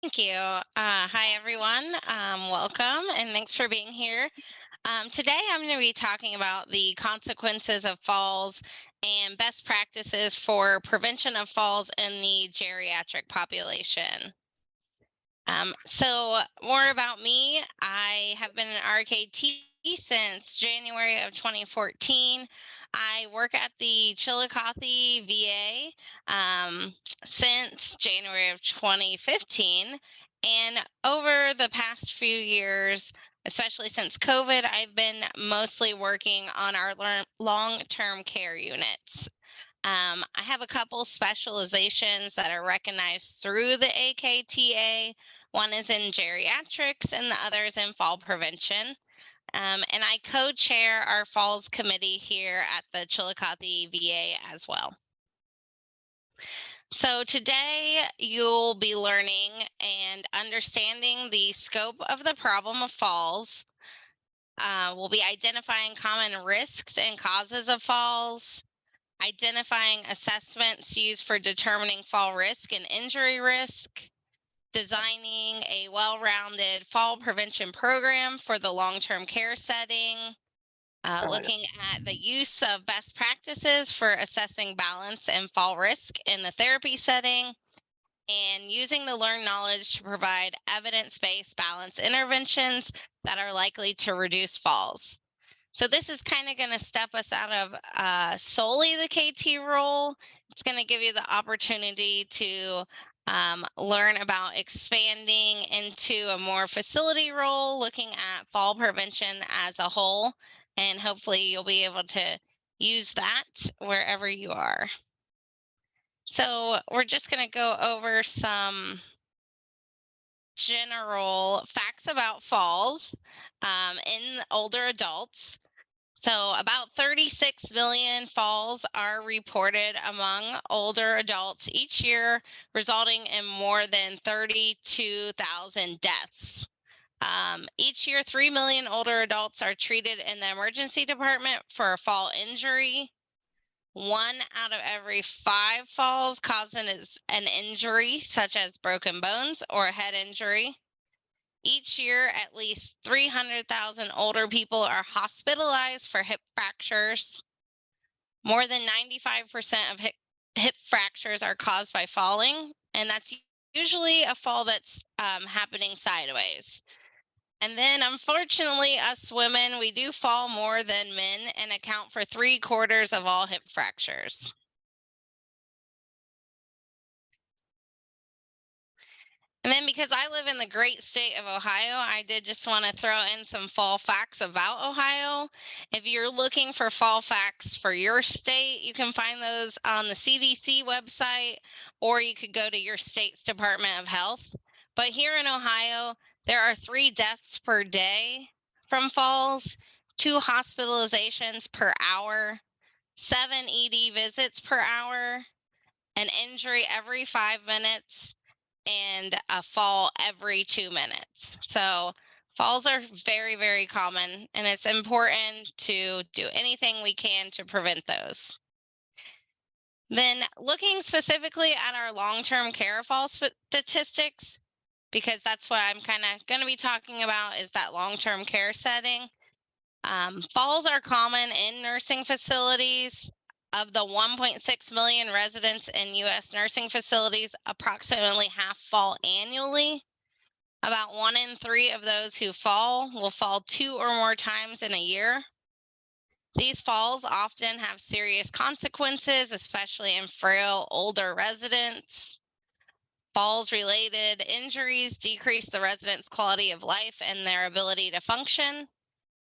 Thank you. Hi, everyone. Welcome, and thanks for being here. Today, I'm going to be talking about the consequences of falls and best practices for prevention of falls in the geriatric population. So more about me. I have been an RKT since January of 2014. I work at the Chillicothe VA since January of 2015. And over the past few years, especially since COVID, I've been mostly working on our long-term care units. I have a couple specializations that are recognized through the AKTA. One is in geriatrics and the other is in fall prevention. And I co-chair our falls committee here at the Chillicothe VA as well. So today you'll be learning and understanding the scope of the problem of falls. We'll be identifying common risks and causes of falls, identifying assessments used for determining fall risk and injury risk, designing a well-rounded fall prevention program for the long-term care setting, looking at the use of best practices for assessing balance and fall risk in the therapy setting, and using the learned knowledge to provide evidence-based balance interventions that are likely to reduce falls. So this is kind of going to step us out of solely the KT role. It's going to give you the opportunity to learn about expanding into a more facility role, looking at fall prevention as a whole, and hopefully you'll be able to use that wherever you are. So we're just going to go over some general facts about falls in older adults. So about 36 million falls are reported among older adults each year, resulting in more than 32,000 deaths. Each year, 3 million older adults are treated in the emergency department for a fall injury. 1 out of every 5 falls causes an injury, such as broken bones or a head injury. Each year, at least 300,000 older people are hospitalized for hip fractures. More than 95% of hip fractures are caused by falling, and that's usually a fall that's happening sideways. And then, unfortunately, us women, we do fall more than men and account for 3/4 of all hip fractures. And then because I live in the great state of Ohio, I did just want to throw in some fall facts about Ohio. If you're looking for fall facts for your state, you can find those on the CDC website, or you could go to your state's Department of Health. But here in Ohio, there are 3 deaths per day from falls, 2 hospitalizations per hour, 7 ED visits per hour, an injury every 5 minutes, and a fall every 2 minutes. So falls are very, very common, and it's important to do anything we can to prevent those. Then looking specifically at our long-term care fall statistics, because that's what I'm kind of going to be talking about, is that long-term care setting. Falls are common in nursing facilities. Of the 1.6 million residents in U.S. nursing facilities, approximately half fall annually. About 1 in 3 of those who fall will fall 2 or more times in a year. These falls often have serious consequences, especially in frail older residents. Falls-related injuries decrease the residents' quality of life and their ability to function.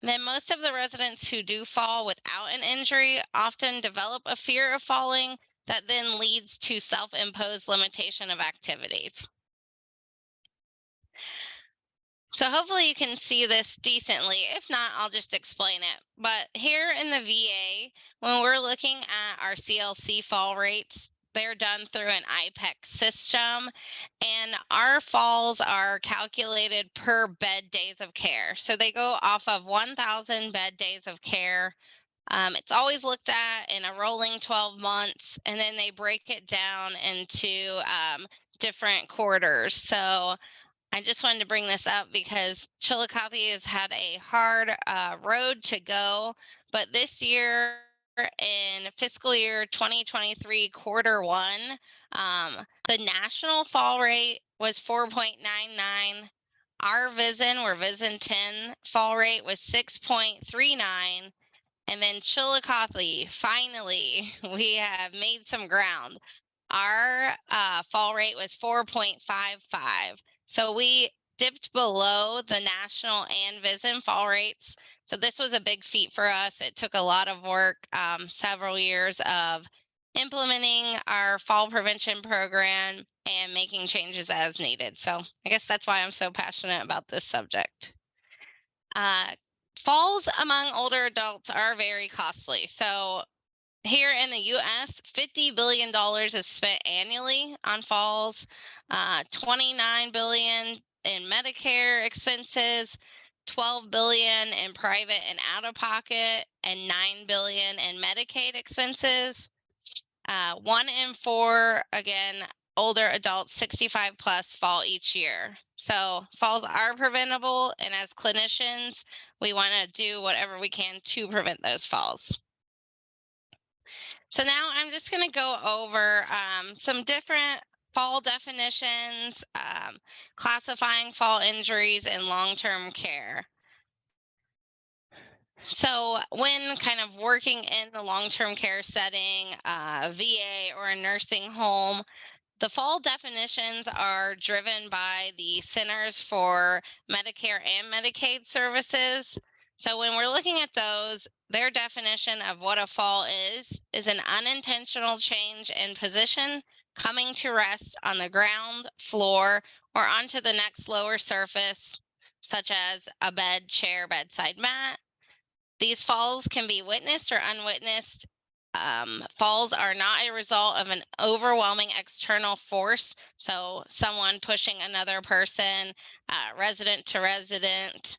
Then most of the residents who do fall without an injury often develop a fear of falling that then leads to self-imposed limitation of activities. So hopefully you can see this decently. If not, I'll just explain it. But here in the VA, when we're looking at our CLC fall rates, they're done through an IPEC system, and our falls are calculated per bed days of care. So they go off of 1,000 bed days of care. It's always looked at in a rolling 12 months, and then they break it down into different quarters. So I just wanted to bring this up because Chillicothe has had a hard road to go, but this year in fiscal year 2023 quarter one, the national fall rate was 4.99. Our VISN, or VISN 10 fall rate was 6.39. And then Chillicothe, finally, we have made some ground. Our fall rate was 4.55. So we dipped below the national and VISN fall rates. So this was a big feat for us. It took a lot of work, several years of implementing our fall prevention program and making changes as needed. So I guess that's why I'm so passionate about this subject. Falls among older adults are very costly. So here in the U.S., $50 billion is spent annually on falls, $29 billion in Medicare expenses, $12 billion in private and out-of-pocket, and $9 billion in Medicaid expenses. 1 in 4, again, older adults 65 plus fall each year. So falls are preventable, and as clinicians, we want to do whatever we can to prevent those falls. So now I'm just going to go over some different fall definitions, classifying fall injuries in long-term care. So when kind of working in the long-term care setting, VA or a nursing home, the fall definitions are driven by the Centers for Medicare and Medicaid Services. So when we're looking at those, their definition of what a fall is an unintentional change in position coming to rest on the ground, floor, or onto the next lower surface, such as a bed, chair, bedside mat. These falls can be witnessed or unwitnessed. Falls are not a result of an overwhelming external force, so someone pushing another person, resident to resident,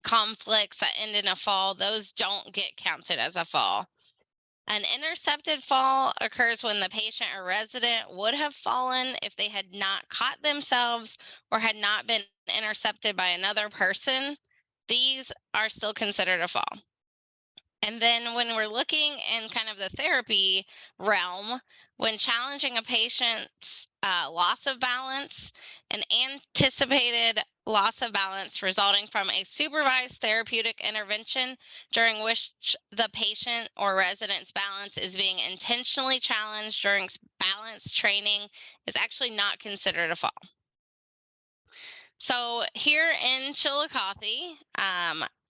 conflicts that end in a fall, those don't get counted as a fall. An intercepted fall occurs when the patient or resident would have fallen if they had not caught themselves or had not been intercepted by another person. These are still considered a fall. And then when we're looking in kind of the therapy realm, when challenging a patient's loss of balance, an anticipated loss of balance resulting from a supervised therapeutic intervention during which the patient or resident's balance is being intentionally challenged during balance training is actually not considered a fall. So here in Chillicothe,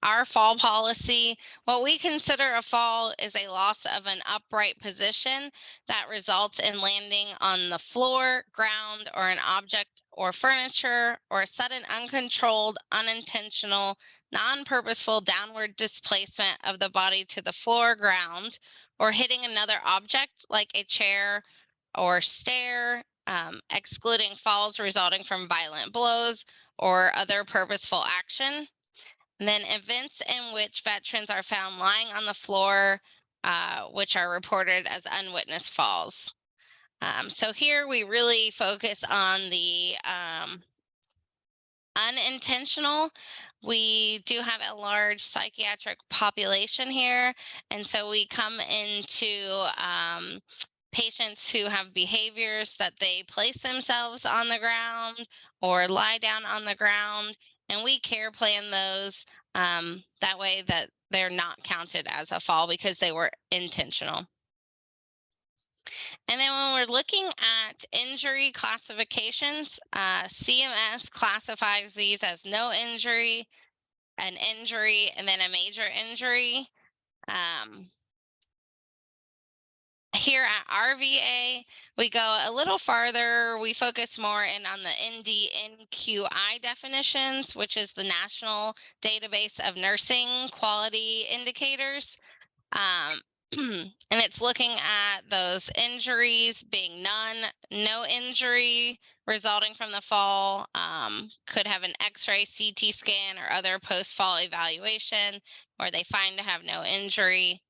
our fall policy, what we consider a fall is a loss of an upright position that results in landing on the floor, ground, or an object or furniture, or a sudden uncontrolled, unintentional, non-purposeful downward displacement of the body to the floor, ground, or hitting another object like a chair or stair, excluding falls resulting from violent blows or other purposeful action. And then events in which veterans are found lying on the floor, which are reported as unwitnessed falls. So here we really focus on the unintentional. We do have a large psychiatric population here, and so we come into patients who have behaviors that they place themselves on the ground or lie down on the ground, and we care plan those that way that they're not counted as a fall because they were intentional. And then when we're looking at injury classifications, CMS classifies these as no injury, an injury, and then a major injury. Here at RVA, we go a little farther. We focus more in on the NDNQI definitions, which is the National Database of Nursing Quality Indicators. And it's looking at those injuries being none, no injury resulting from the fall, could have an X-ray, CT scan, or other post-fall evaluation, or they find to have no injury.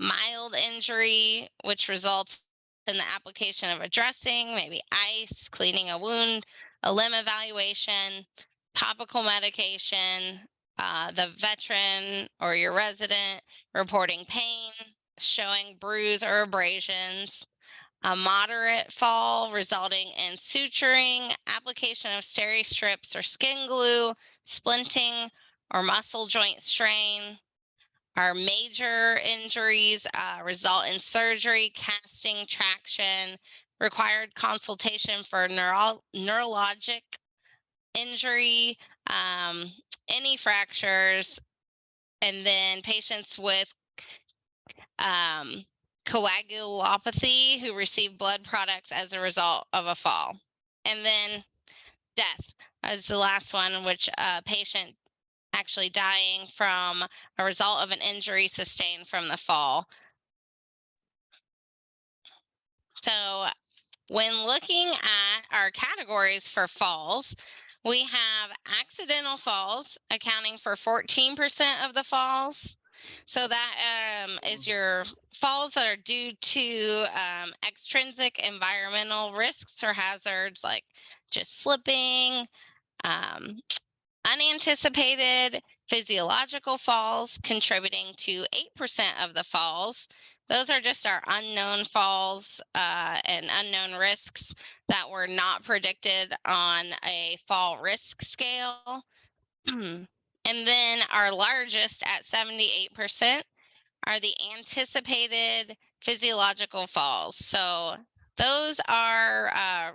Mild injury, which results in the application of a dressing, maybe ice, cleaning a wound, a limb evaluation, topical medication, the veteran or your resident reporting pain, showing bruise or abrasions, a moderate fall resulting in suturing, application of steri strips or skin glue, splinting, or muscle joint strain. Our major injuries result in surgery, casting, traction, required consultation for neurologic injury, any fractures, and then patients with coagulopathy who receive blood products as a result of a fall. And then death as the last one, which a patient actually dying from a result of an injury sustained from the fall. So when looking at our categories for falls, we have accidental falls accounting for 14% of the falls. So that is your falls that are due to extrinsic environmental risks or hazards, like just slipping, unanticipated physiological falls contributing to 8% of the falls. Those are just our unknown falls and unknown risks that were not predicted on a fall risk scale. And then our largest at 78% are the anticipated physiological falls. So those are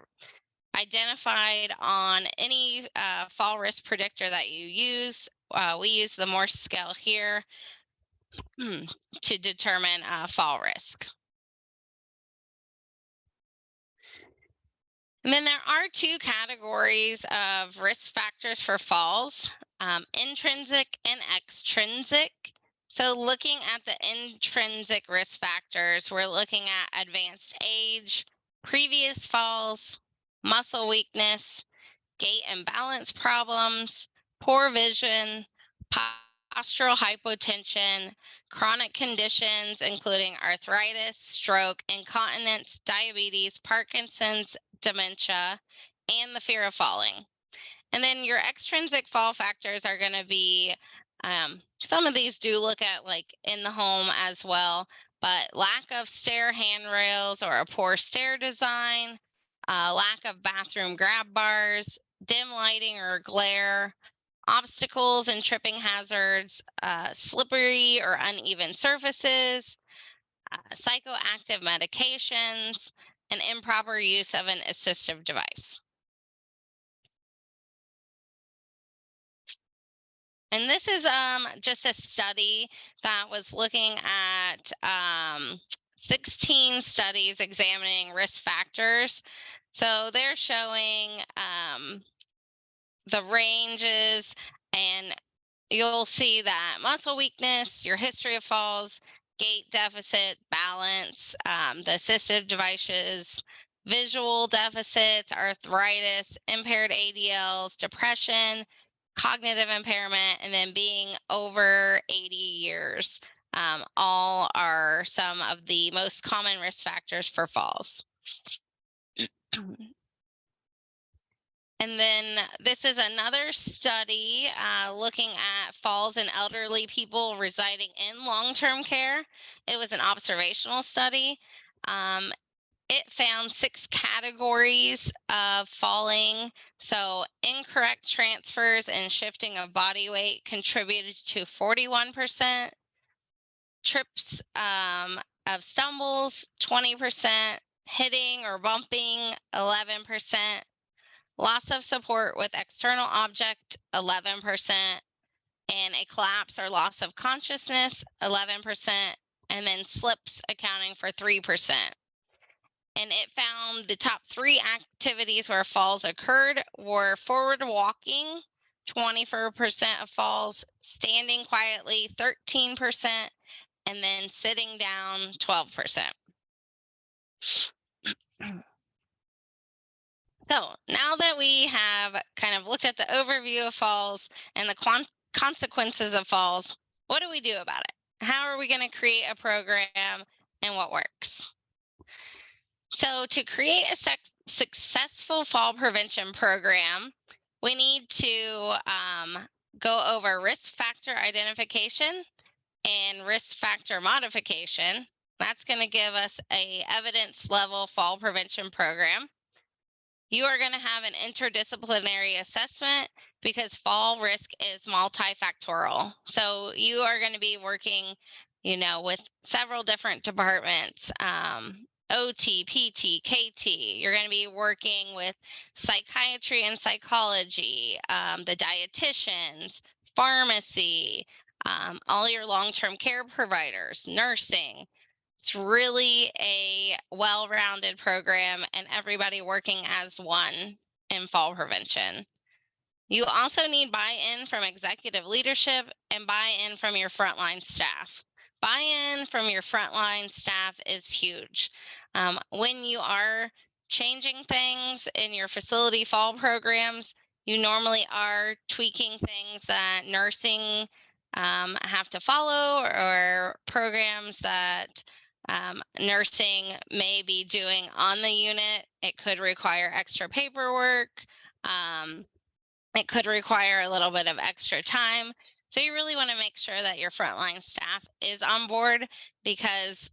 identified on any fall risk predictor that you use. We use the Morse scale here to determine fall risk. And then there are two categories of risk factors for falls, intrinsic and extrinsic. So looking at the intrinsic risk factors, we're looking at advanced age, previous falls, muscle weakness, gait and balance problems, poor vision, postural hypotension, chronic conditions including arthritis, stroke, incontinence, diabetes, Parkinson's, dementia, and the fear of falling. And then your extrinsic fall factors are going to be, some of these do look at like in the home as well, but lack of stair handrails or a poor stair design, lack of bathroom grab bars, dim lighting or glare, obstacles and tripping hazards, slippery or uneven surfaces, psychoactive medications, and improper use of an assistive device. And this is just a study that was looking at 16 studies examining risk factors. So they're showing the ranges, and you'll see that muscle weakness, your history of falls, gait deficit, balance, the assistive devices, visual deficits, arthritis, impaired ADLs, depression, cognitive impairment, and then being over 80 years. All are some of the most common risk factors for falls. And then this is another study looking at falls in elderly people residing in long-term care. It was an observational study. It found 6 categories of falling. So incorrect transfers and shifting of body weight contributed to 41%. Trips of stumbles, 20%. Hitting or bumping, 11%. Loss of support with external object, 11%. And a collapse or loss of consciousness, 11%. And then slips accounting for 3%. And it found the top 3 activities where falls occurred were forward walking, 24% of falls, standing quietly, 13%, and then sitting down, 12%. So now that we have kind of looked at the overview of falls and the consequences of falls, what do we do about it? How are we going to create a program and what works? So to create a successful fall prevention program, we need to go over risk factor identification and risk factor modification. That's going to give us a evidence level fall prevention program. You are going to have an interdisciplinary assessment because fall risk is multifactorial. So you are going to be working, with several different departments, OT, PT, KT. You're going to be working with psychiatry and psychology, the dietitians, pharmacy, all your long-term care providers, nursing. It's really a well-rounded program and everybody working as one in fall prevention. You also need buy-in from executive leadership and buy-in from your frontline staff. Buy-in from your frontline staff is huge. When you are changing things in your facility fall programs, you normally are tweaking things that nursing have to follow, or programs that nursing may be doing on the unit. It could require extra paperwork. It could require a little bit of extra time. So you really want to make sure that your frontline staff is on board, because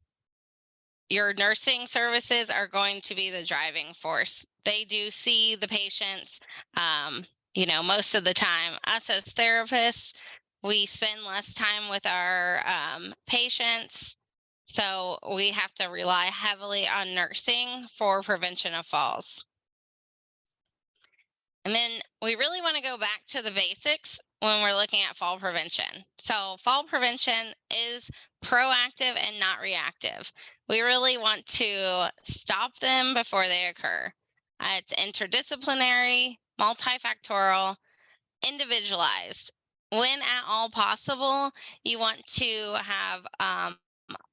your nursing services are going to be the driving force. They do see the patients, most of the time. Us as therapists, we spend less time with our patients. So we have to rely heavily on nursing for prevention of falls. And then we really want to go back to the basics when we're looking at fall prevention. So fall prevention is proactive and not reactive. We really want to stop them before they occur. It's interdisciplinary, multifactorial, individualized. When at all possible, you want to have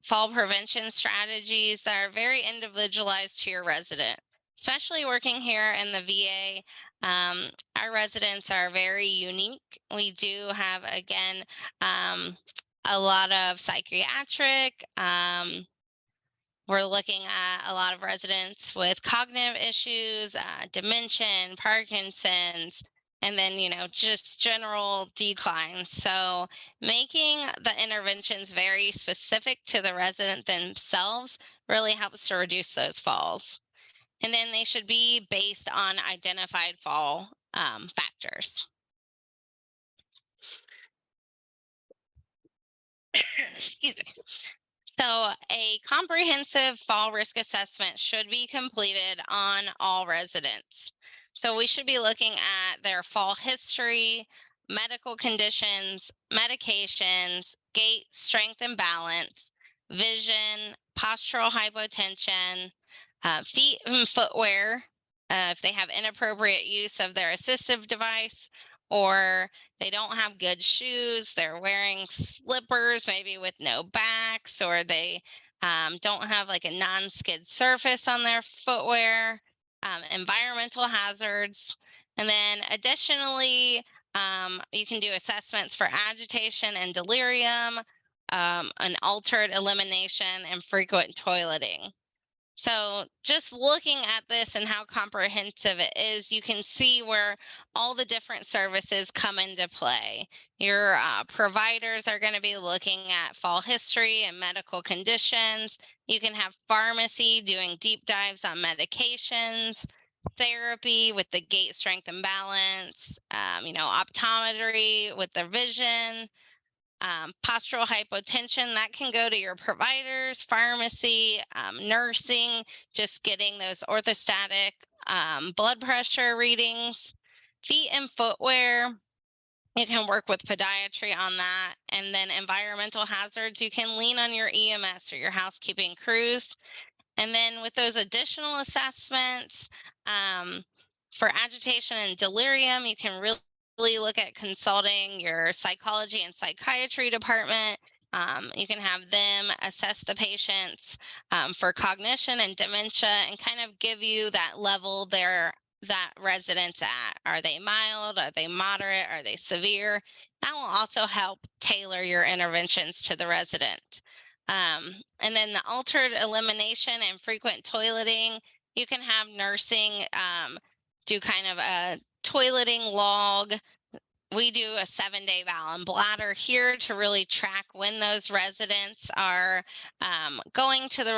fall prevention strategies that are very individualized to your resident. Especially working here in the VA, our residents are very unique. We do have, again, a lot of psychiatric. We're looking at a lot of residents with cognitive issues, dementia, Parkinson's, and then, just general declines. So making the interventions very specific to the resident themselves really helps to reduce those falls. And then they should be based on identified fall factors. Excuse me. So a comprehensive fall risk assessment should be completed on all residents. So we should be looking at their fall history, medical conditions, medications, gait, strength and balance, vision, postural hypotension, feet and footwear, if they have inappropriate use of their assistive device, or they don't have good shoes, they're wearing slippers, maybe with no backs, or they don't have like a non-skid surface on their footwear, environmental hazards. And then additionally, you can do assessments for agitation and delirium, an altered elimination, and frequent toileting. So just looking at this and how comprehensive it is, you can see where all the different services come into play. Your providers are going to be looking at fall history and medical conditions. You can have pharmacy doing deep dives on medications, therapy with the gait, strength, and balance, optometry with the vision. Postural hypotension, that can go to your providers, pharmacy, nursing, just getting those orthostatic blood pressure readings. Feet and footwear, you can work with podiatry on that. And then environmental hazards, you can lean on your EMS or your housekeeping crews. And then with those additional assessments, for agitation and delirium, you can really look at consulting your psychology and psychiatry department. You can have them assess the patients for cognition and dementia and kind of give you that level that resident's at. Are they mild? Are they moderate? Are they severe? That will also help tailor your interventions to the resident. And then the altered elimination and frequent toileting, you can have nursing do kind of a toileting log. We do a 7-day bowel and bladder here to really track when those residents are going to the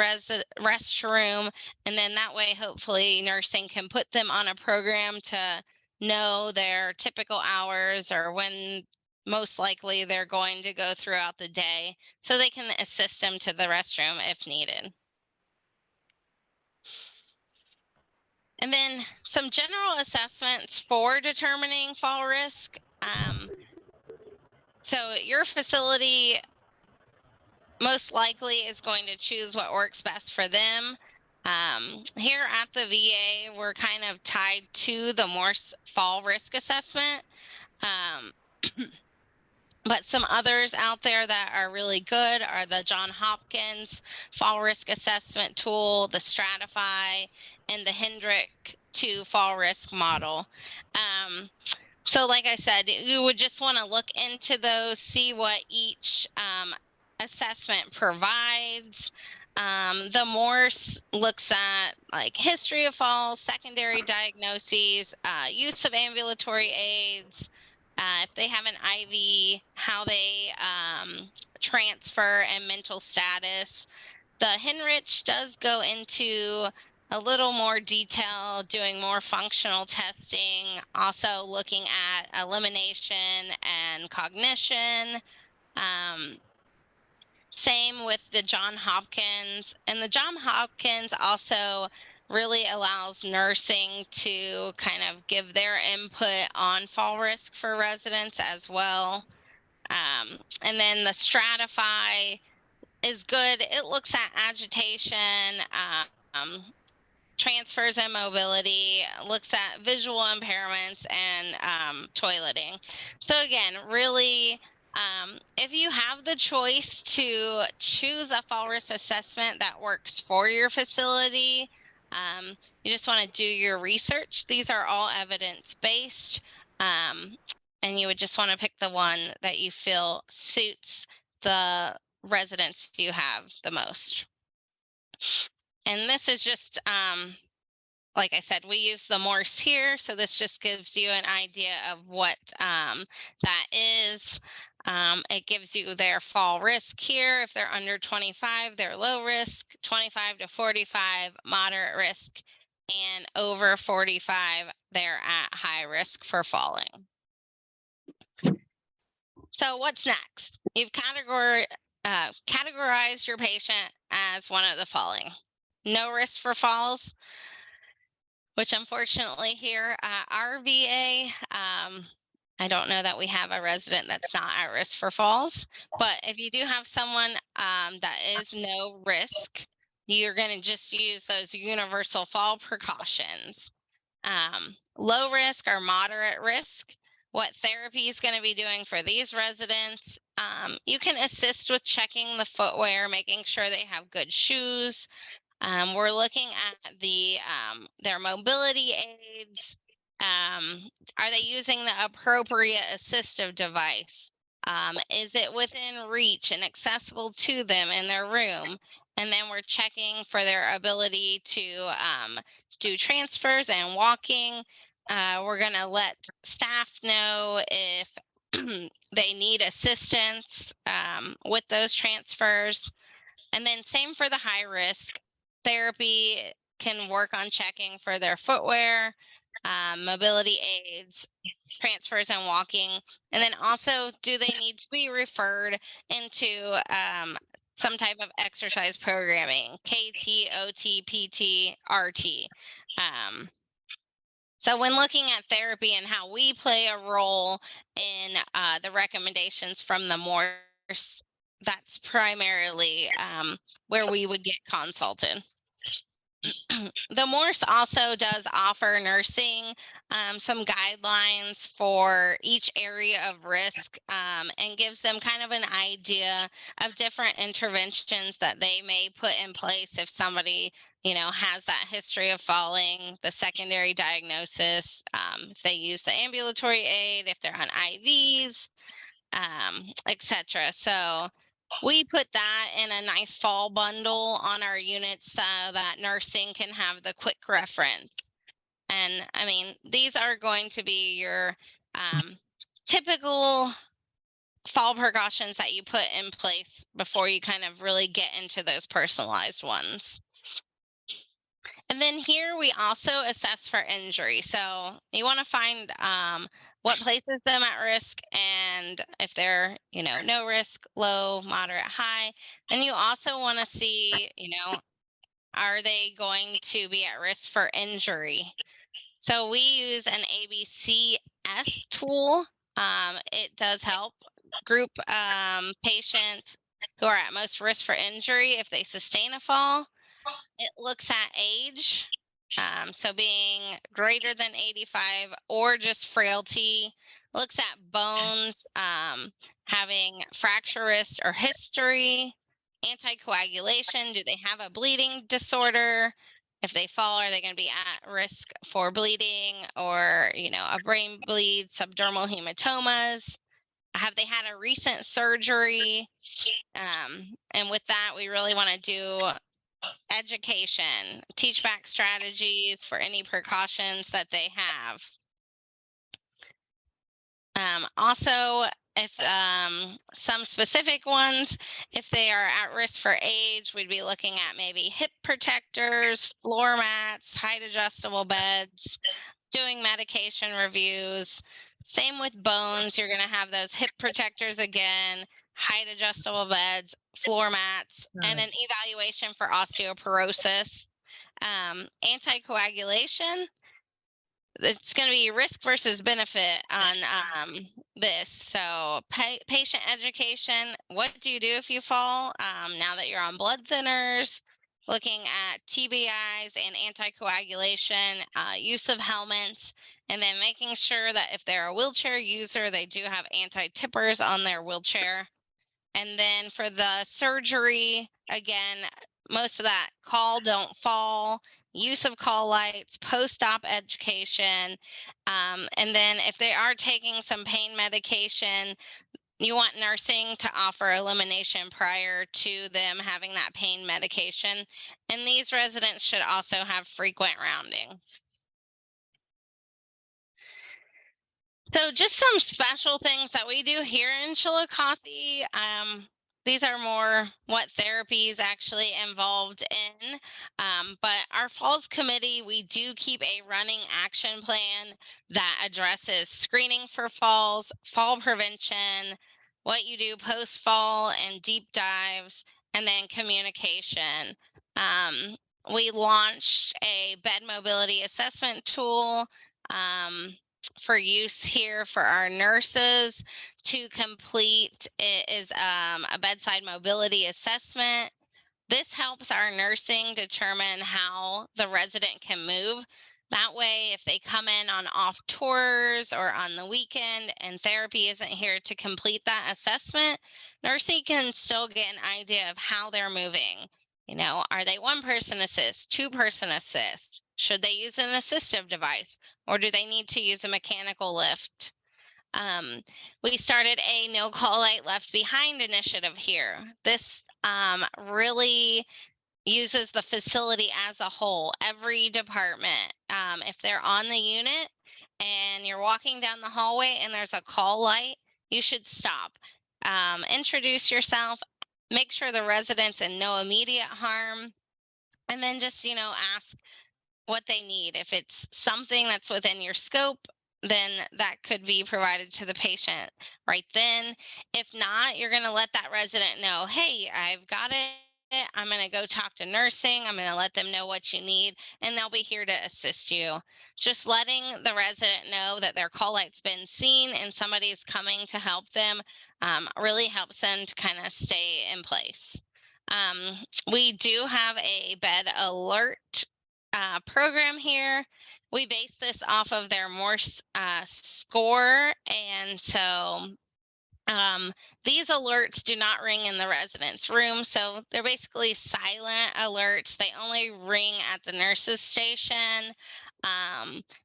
restroom. And then that way, hopefully, nursing can put them on a program to know their typical hours or when most likely they're going to go throughout the day so they can assist them to the restroom if needed. And then some general assessments for determining fall risk. So your facility most likely is going to choose what works best for them. Here at the VA, we're kind of tied to the Morse fall risk assessment. But some others out there that are really good are the Johns Hopkins fall risk assessment tool, the Stratify, and the Hendrick 2 fall risk model. So like I said, you would just want to look into those, see what each assessment provides. The Morse looks at like history of falls, secondary diagnoses, use of ambulatory aids, if they have an IV, how they transfer, and mental status. The Henrich does go into a little more detail, doing more functional testing, also looking at elimination and cognition. Same with the Johns Hopkins. And the Johns Hopkins also really allows nursing to kind of give their input on fall risk for residents as well. And then the Stratify is good. It looks at agitation, transfers and mobility, looks at visual impairments, and toileting. So again, really, if you have the choice to choose a fall risk assessment that works for your facility, you just want to do your research. These are all evidence-based, and you would just want to pick the one that you feel suits the residents you have the most. And this is just, like I said, we use the Morse here, so this just gives you an idea of what that is. It gives you their fall risk here. If they're under 25, they're low risk, 25 to 45, moderate risk, and over 45, they're at high risk for falling. So what's next? You've categorized your patient as one of the following. No risk for falls, which unfortunately here at our VA, I don't know that we have a resident that's not at risk for falls, but if you do have someone that is no risk, you're going to just use those universal fall precautions. Low risk or moderate risk, what therapy is going to be doing for these residents. You can assist with checking the footwear, making sure they have good shoes. We're looking at their mobility aids. Are they using the appropriate assistive device? Is it within reach and accessible to them in their room? And then we're checking for their ability to do transfers and walking. We're going to let staff know if they need assistance with those transfers. And then same for the high risk. Therapy can work on checking for their footwear, mobility aids, transfers and walking. And then also, do they need to be referred into some type of exercise programming, KT, OT, PT, RT. So when looking at therapy and how we play a role in the recommendations from the Morse, that's primarily where we would get consulted. The Morse also does offer nursing some guidelines for each area of risk and gives them kind of an idea of different interventions that they may put in place if somebody, has that history of falling, the secondary diagnosis, if they use the ambulatory aid, if they're on IVs, etc. So we put that in a nice fall bundle on our units so that nursing can have the quick reference. And I mean, these are going to be your typical fall precautions that you put in place before you kind of really get into those personalized ones. And then here we also assess for injury. So you want to find what places them at risk, and if they're, no risk, low, moderate, high. Then you also want to see, are they going to be at risk for injury? So we use an ABCS tool. It does help group patients who are at most risk for injury if they sustain a fall. It looks at age, so being greater than 85 or just frailty. Looks at bones, having fracture risk or history, anticoagulation. Do they have a bleeding disorder? If they fall, are they going to be at risk for bleeding or, a brain bleed, subdermal hematomas? Have they had a recent surgery? And with that, we really want to do education, teach back strategies for any precautions that they have. Also, if some specific ones, if they are at risk for age, we'd be looking at maybe hip protectors, floor mats, height adjustable beds, doing medication reviews. Same with bones, you're going to have those hip protectors again, height adjustable beds, floor mats, and an evaluation for osteoporosis. Anticoagulation, it's going to be risk versus benefit on this. So patient education, what do you do if you fall? Now that you're on blood thinners, looking at TBIs and anticoagulation, use of helmets, and then making sure that if they're a wheelchair user, they do have anti-tippers on their wheelchair. And then for the surgery, again, most of that call, don't fall, use of call lights, post-op education. And then if they are taking some pain medication, you want nursing to offer elimination prior to them having that pain medication. And these residents should also have frequent rounding. So just some special things that we do here in Chillicothe. These are more what therapy is actually involved in. But our Falls Committee, we do keep a running action plan that addresses screening for falls, fall prevention, what you do post-fall and deep dives, and then communication. We launched a bed mobility assessment tool for use here for our nurses to complete. It is a bedside mobility assessment. This helps our nursing determine how the resident can move. That way, if they come in on off tours or on the weekend and therapy isn't here to complete that assessment, nursing can still get an idea of how they're moving. Are they one person assist, two person assist? Should they use an assistive device, or do they need to use a mechanical lift? We started a No Call Light Left Behind initiative here. This really uses the facility as a whole, every department. If they're on the unit and you're walking down the hallway and there's a call light, you should stop. Introduce yourself, make sure the resident's in no immediate harm, and then just, ask what they need. If it's something that's within your scope, then that could be provided to the patient right then. If not, you're going to let that resident know, hey, I've got it. I'm going to go talk to nursing. I'm going to let them know what you need, and they'll be here to assist you. Just letting the resident know that their call light's been seen and somebody's coming to help them really helps them to kind of stay in place. We do have a bed alert program here. We base this off of their Morse score, and so these alerts do not ring in the resident's room, so they're basically silent alerts. They only ring at the nurse's station.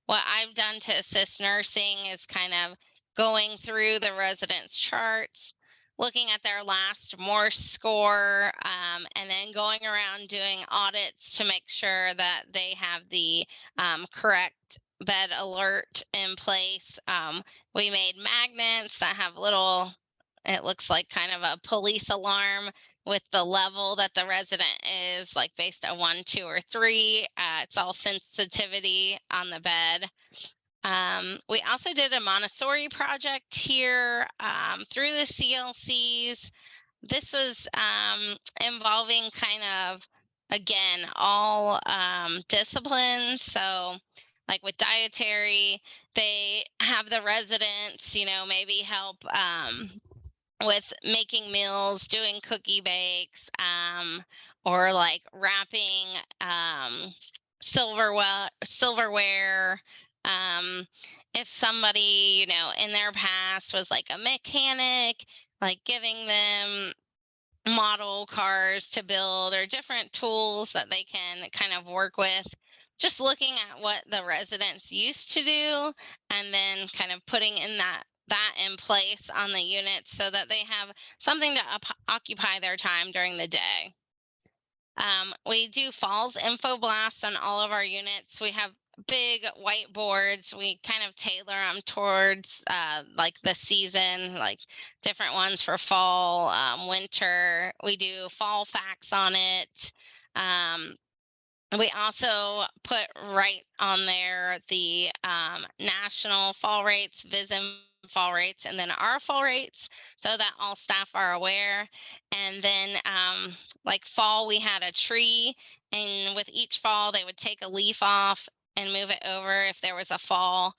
What I've done to assist nursing is kind of going through the resident's charts, looking at their last Morse score, and then going around doing audits to make sure that they have the correct bed alert in place. We made magnets that have little, it looks like kind of a police alarm with the level that the resident is, like based on 1, 2, or 3. It's all sensitivity on the bed. We also did a Montessori project here through the CLCs. This was involving kind of, again, all disciplines. So like with dietary, they have the residents, maybe help with making meals, doing cookie bakes, or like wrapping silverware. If somebody, in their past was like a mechanic, like giving them model cars to build or different tools that they can kind of work with, just looking at what the residents used to do and then kind of putting in that in place on the units so that they have something to occupy their time during the day. We do Falls info blast on all of our units. We have big whiteboards. We kind of tailor them towards like the season, like different ones for fall, winter. We do fall facts on it. We also put right on there the national fall rates, VISM fall rates, and then our fall rates so that all staff are aware. And then like fall, we had a tree, and with each fall, they would take a leaf off and move it over if there was a fall.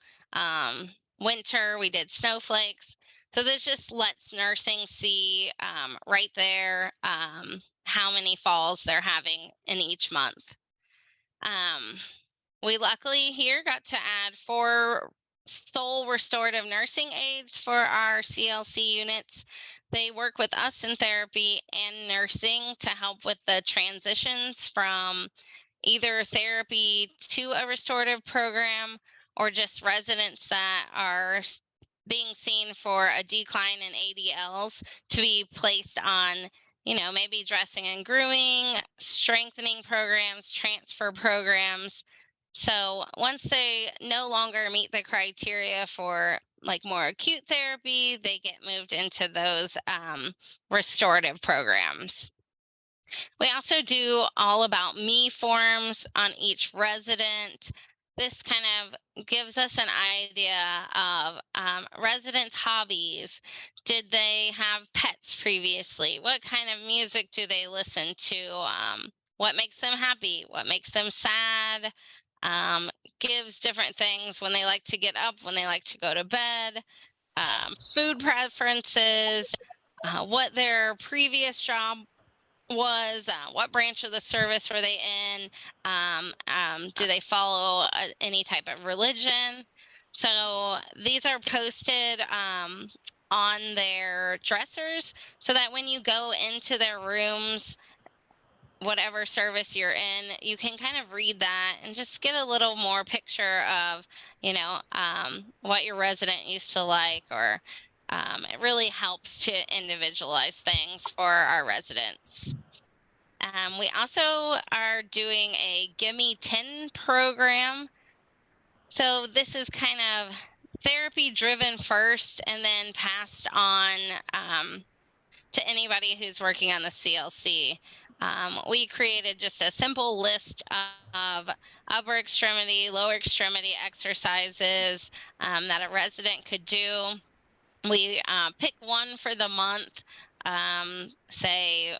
Winter, we did snowflakes. So this just lets nursing see right there how many falls they're having in each month. We luckily here got to add 4 sole restorative nursing aides for our CLC units. They work with us in therapy and nursing to help with the transitions from either therapy to a restorative program or just residents that are being seen for a decline in ADLs to be placed on maybe dressing and grooming, strengthening programs, transfer programs. So once they no longer meet the criteria for like more acute therapy, they get moved into those restorative programs. We also do all about me forms on each resident. This kind of gives us an idea of residents' hobbies. Did they have pets previously? What kind of music do they listen to? What makes them happy? What makes them sad? Gives different things when they like to get up, when they like to go to bed, food preferences, what their previous job was, what branch of the service were they in, do they follow any type of religion. So these are posted on their dressers so that when you go into their rooms, whatever service you're in, you can kind of read that and just get a little more picture of what your resident used to like, or it really helps to individualize things for our residents. We also are doing a Gimme 10 program. So this is kind of therapy driven first and then passed on to anybody who's working on the CLC. We created just a simple list of upper extremity, lower extremity exercises that a resident could do. We pick one for the month, say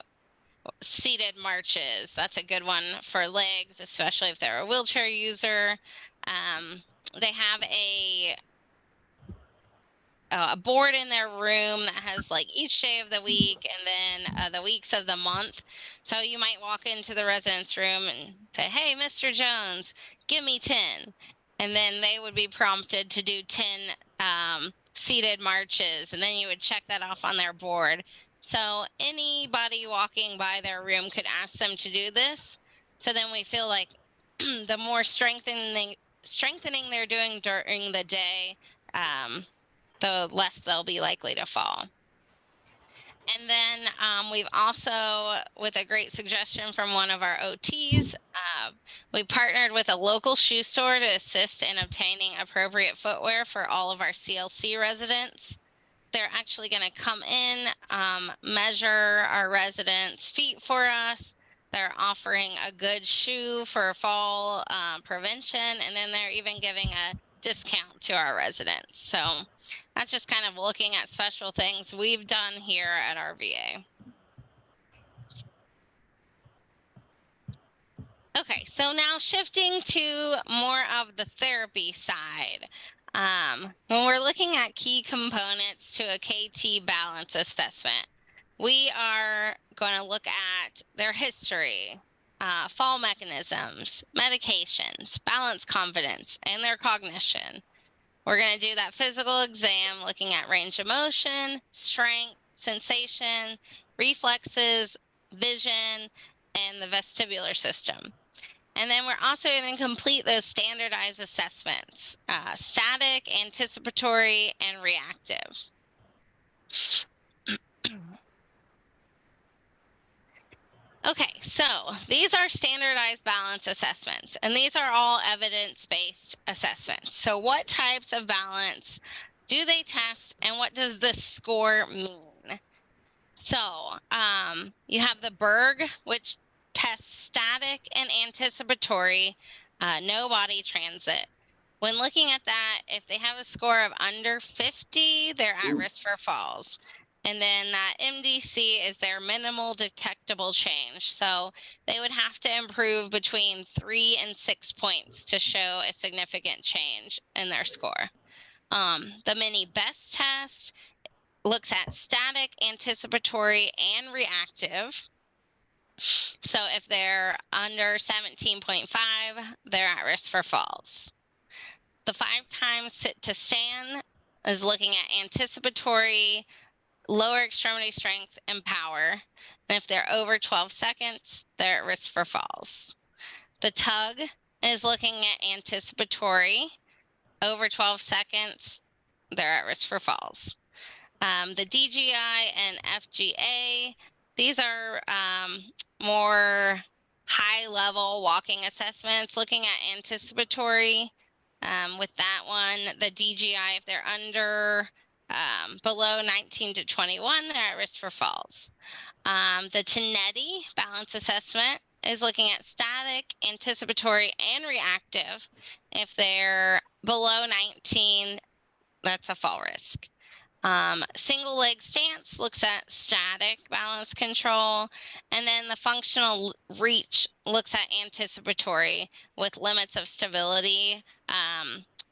seated marches. That's a good one for legs, especially if they're a wheelchair user. They have a board in their room that has like each day of the week and then the weeks of the month. So you might walk into the residence room and say, "Hey, Mr. Jones, give me 10." And then they would be prompted to do 10 seated marches. And then you would check that off on their board. So anybody walking by their room could ask them to do this. So then we feel like the more strengthening they're doing during the day, the less they'll be likely to fall. And then we've also, with a great suggestion from one of our OTs, we partnered with a local shoe store to assist in obtaining appropriate footwear for all of our CLC residents. They're actually going to come in, measure our residents' feet for us. They're offering a good shoe for fall prevention, and then they're even giving a discount to our residents. So that's just kind of looking at special things we've done here at our VA. Okay, so now shifting to more of the therapy side. When we're looking at key components to a KT balance assessment, we are going to look at their history, fall mechanisms, medications, balance confidence, and their cognition. We're going to do that physical exam looking at range of motion, strength, sensation, reflexes, vision, and the vestibular system. And then we're also going to complete those standardized assessments, static, anticipatory, and reactive. Okay, so these are standardized balance assessments, and these are all evidence-based assessments. So what types of balance do they test, and what does the score mean? So you have the Berg, which tests static and anticipatory, no body transit. When looking at that, if they have a score of under 50, they're at risk for falls. And then that MDC is their minimal detectable change. So they would have to improve between 3 and 6 points to show a significant change in their score. The mini best test looks at static, anticipatory, and reactive. So if they're under 17.5, they're at risk for falls. The 5 times sit to stand is looking at anticipatory, lower extremity strength, and power. And if they're over 12 seconds, they're at risk for falls. The tug is looking at anticipatory, over 12 seconds, they're at risk for falls. The DGI and FGA, these are more high-level walking assessments looking at anticipatory. With that one, the DGI, if they're under below 19 to 21, they're at risk for falls. The Tinetti balance assessment is looking at static, anticipatory, and reactive. If they're below 19, that's a fall risk. Single leg stance looks at static balance control, and then the functional reach looks at anticipatory with limits of stability.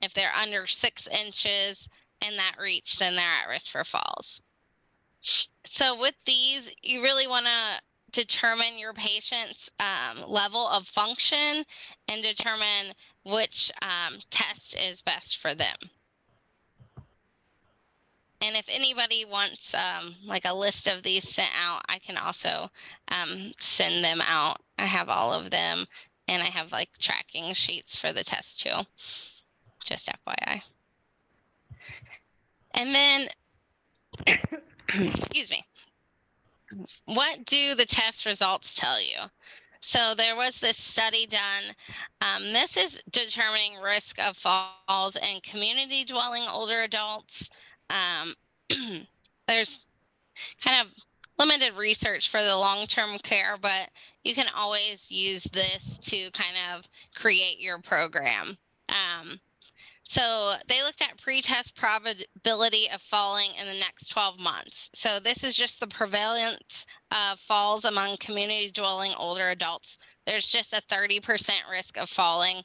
If they're under 6 inches in that reach, then they're at risk for falls. So with these, you really want to determine your patient's level of function and determine which test is best for them. And if anybody wants like a list of these sent out, I can also send them out. I have all of them, and I have like tracking sheets for the test too, just FYI. And then, excuse me, what do the test results tell you? So there was this study done. This is determining risk of falls in community dwelling older adults. There's kind of limited research for the long-term care, but you can always use this to kind of create your program. So they looked at pre-test probability of falling in the next 12 months. So this is just the prevalence of falls among community dwelling older adults. There's just a 30% risk of falling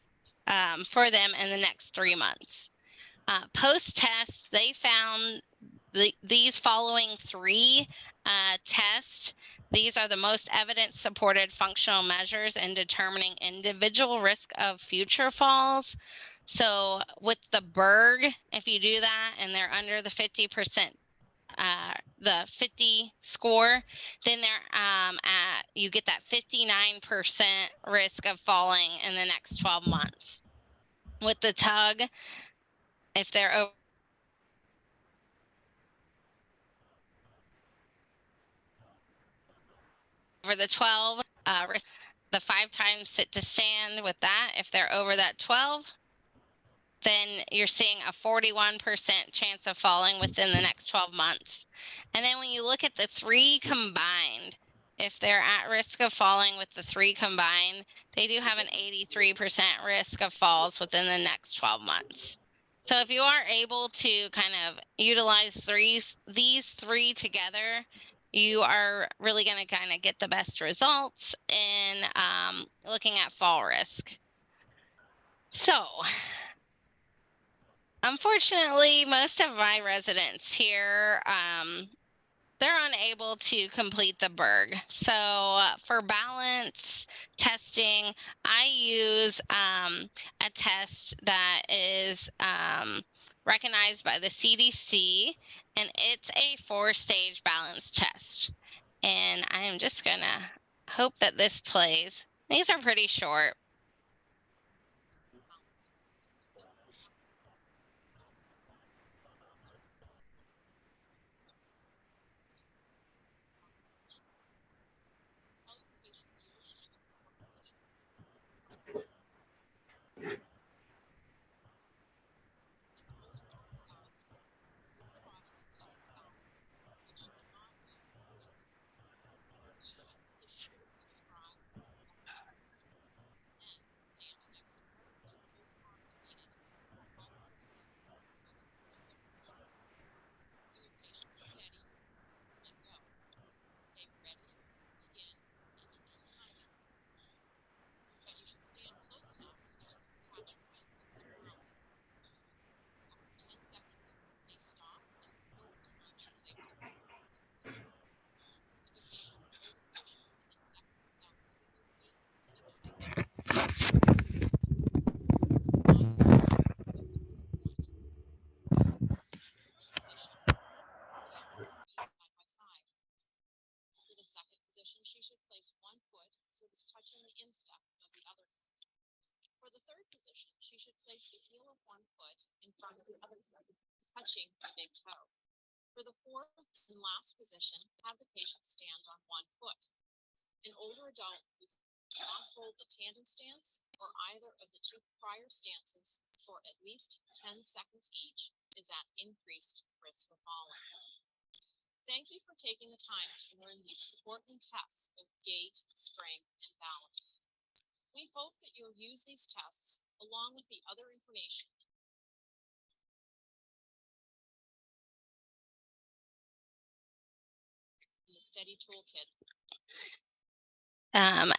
for them in the next 3 months. Post-test, they found these following 3 tests. These are the most evidence-supported functional measures in determining individual risk of future falls. So with the Berg, if you do that and they're under the 50%, the 50 score, then they're you get that 59% risk of falling in the next 12 months. With the tug, if they're over over the 12, the 5 times sit to stand with that, if they're over that 12, then you're seeing a 41% chance of falling within the next 12 months. And then when you look at the 3 combined, if they're at risk of falling with the 3 combined, they do have an 83% risk of falls within the next 12 months. So if you are able to kind of utilize these 3 together, you are really going to kind of get the best results in looking at fall risk. So unfortunately, most of my residents here, they're unable to complete the Berg. So for balance testing, I use a test that is recognized by the CDC, and it's a 4-stage balance test. And I'm just gonna hope that this plays. These are pretty short.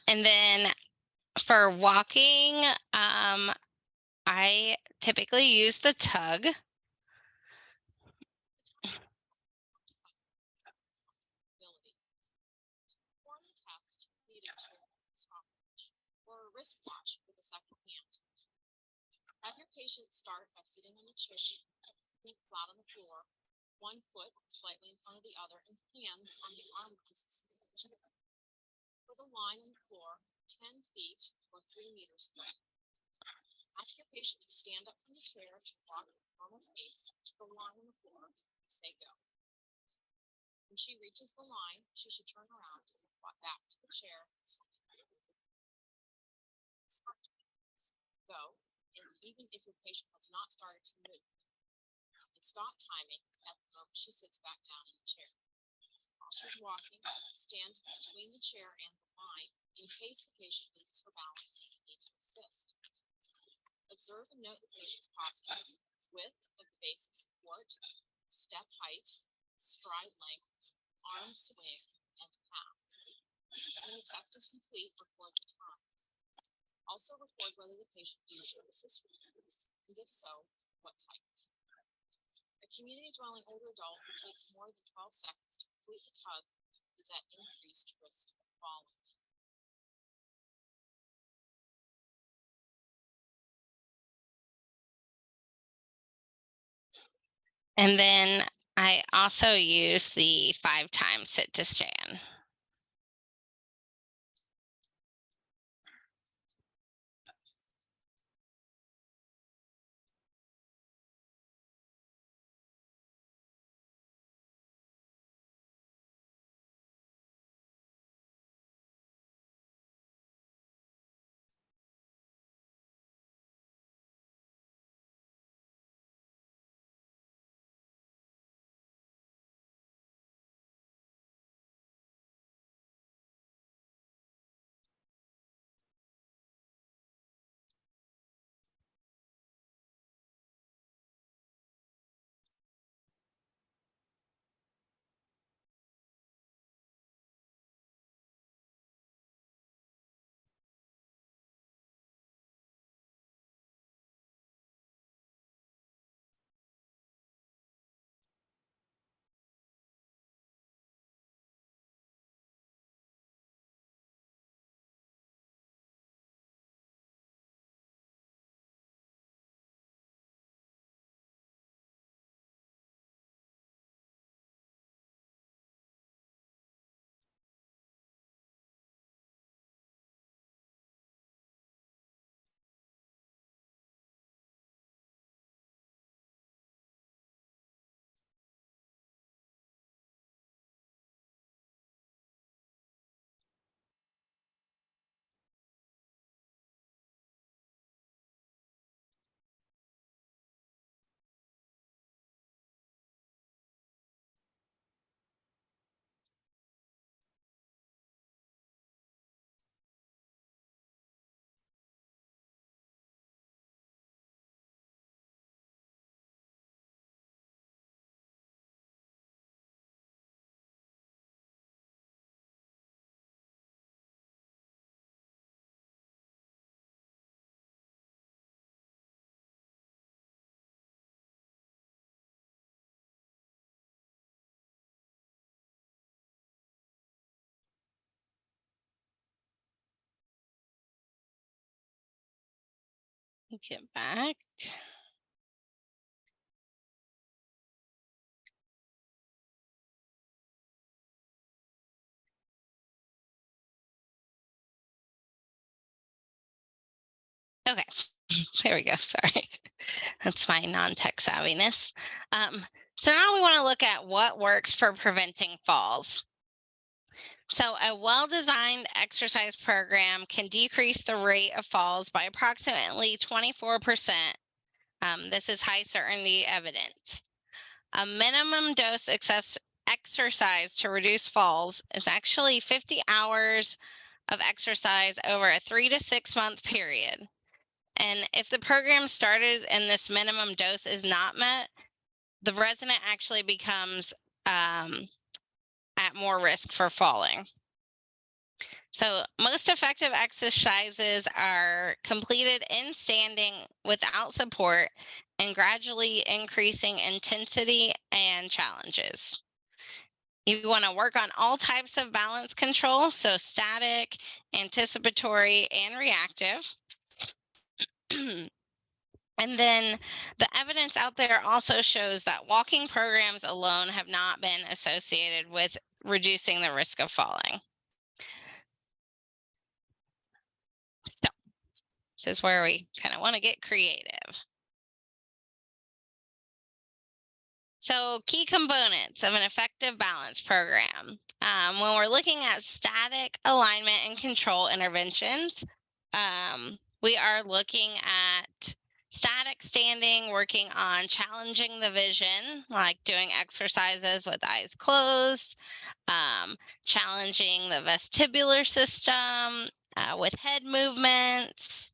And then for walking, I typically use the tug. And then I also use the 5 times sit to stand. Get back. Okay, there we go. Sorry. That's my non-tech savviness. So now we want to look at what works for preventing falls. So a well-designed exercise program can decrease the rate of falls by approximately 24%. This is high certainty evidence. A minimum dose exercise to reduce falls is actually 50 hours of exercise over a 3 to 6 month period. And if the program started and this minimum dose is not met, the resident actually becomes at more risk for falling. So most effective exercises are completed in standing without support and gradually increasing intensity and challenges. You want to work on all types of balance control, so static, anticipatory, and reactive. And then the evidence out there also shows that walking programs alone have not been associated with reducing the risk of falling. So this is where we kind of want to get creative. So key components of an effective balance program. When we're looking at static alignment and control interventions, we are looking at static standing, working on challenging the vision, like doing exercises with eyes closed, challenging the vestibular system with head movements,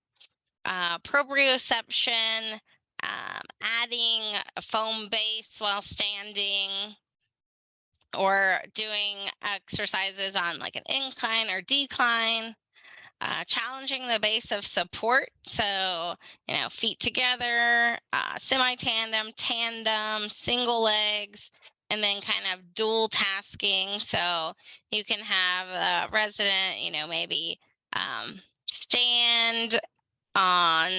proprioception, adding a foam base while standing, or doing exercises on like an incline or decline. Challenging the base of support, so feet together, semi-tandem, tandem, single legs, and then kind of dual tasking. So you can have a resident maybe stand on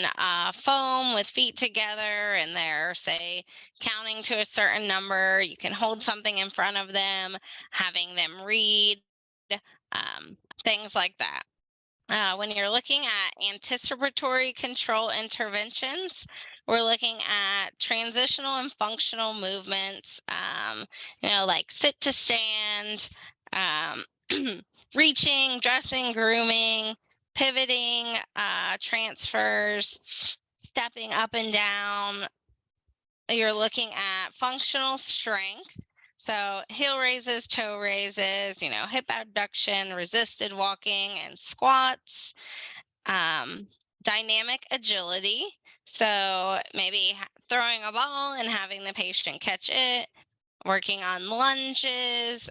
foam with feet together, and they're, say, counting to a certain number. You can hold something in front of them, having them read, things like that. When you're looking at anticipatory control interventions, we're looking at transitional and functional movements, like sit to stand, reaching, dressing, grooming, pivoting, transfers, stepping up and down. You're looking at functional strength. So heel raises, toe raises, hip abduction, resisted walking, and squats. Dynamic agility. So maybe throwing a ball and having the patient catch it, working on lunges,